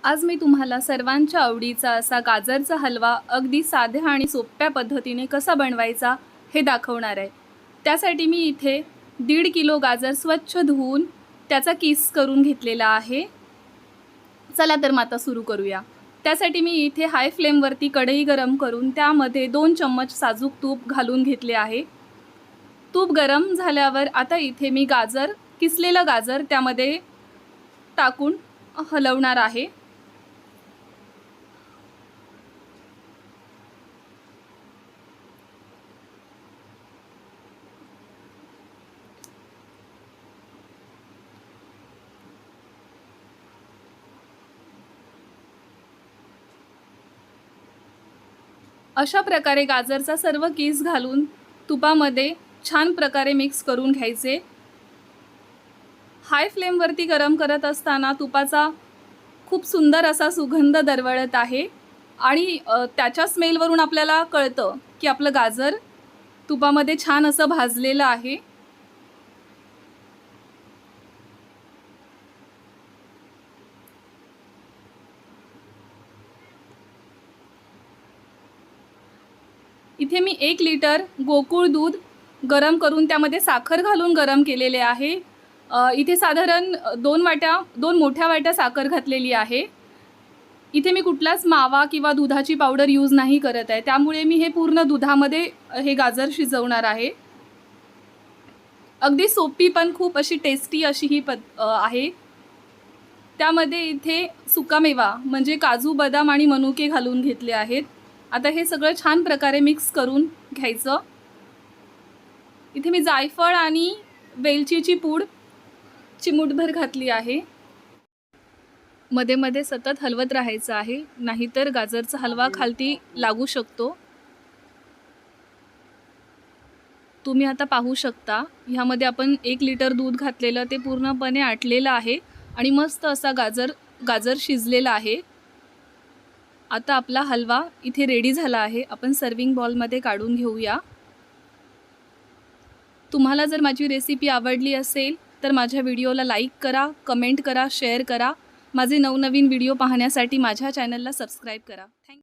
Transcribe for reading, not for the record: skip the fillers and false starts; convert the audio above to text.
आज मी तुम्हाला सर्वांच्या आवडीचा असा गाजरचा हलवा अगदी साध्या आणि सोप्या पद्धतीने कसा बनवायचा हे दाखवणार आहे। त्यासाठी मी इथे 1.5 किलो गाजर स्वच्छ धुवून त्याचा किस करून घेतलेला आहे। चला तर मग आता सुरू करूया। त्यासाठी मी इथे हाय फ्लेमवरती कढई गरम करून त्यामध्ये 2 चम्मच साजूक तूप घालून घेतले आहे। तूप गरम झाल्यावर आता इथे मी किसलेला गाजर त्यामध्ये टाकून हलवणार आहे। अशा प्रकारे गाजरचा सर्व किस घालून तुपामध्ये छान प्रकारे मिक्स करून घ्यायचे। हाय फ्लेमवरती गरम करत असताना तुपाचा खूप सुंदर असा सुगंध दरवळत आहे आणि त्याच्या स्मेलवरून आपल्याला कळतं की आपलं गाजर तुपामध्ये छान असं भाजलेलं आहे। इथे मी 1 लिटर गोकुळ दूध गरम करून त्यामध्ये साखर घालून गरम केलेले आहे। इथे साधारण 2 मोठ्या वाट्या साखर घातलेली आहे। इथे मी कुठलाच मावा किंवा दुधाची पावडर यूज नाही करत आहे, त्यामुळे मी हे पूर्ण दुधामध्ये हे गाजर शिजवणार आहे। अगदी सोपी पण खूप अशी टेस्टी अशी ही आहे। त्यामध्ये इथे सुकामेवा म्हणजे काजू, बदाम आणि मनुके घालून घेतले आहेत। आता हे सगळं छान प्रकारे मिक्स करून घ्यायचं। इथे मी जायफळ आणि वेलचीची पूड चिमूटभर घातली आहे। मध्ये मध्ये सतत हलवत राहायचं आहे, नाहीतर गाजरचा हलवा खालती लागू शकतो। तुम्ही आता पाहू शकता ह्यामध्ये आपण 1 लिटर दूध घातलेलं ते पूर्णपणे आटलेलं आहे आणि मस्त असा गाजर शिजलेला आहे। आता आपला हलवा इथे रेडी झाला आहे। आपण सर्विंग बॉलमध्ये काढून घेऊया। तुम्हाला जर माझी रेसिपी आवडली असेल तर माझ्या व्हिडिओला लाईक करा, कमेंट करा, शेअर करा। माझे नवनवीन व्हिडिओ पाहण्यासाठी माझ्या चॅनलला सबस्क्राईब करा। थँक्यू।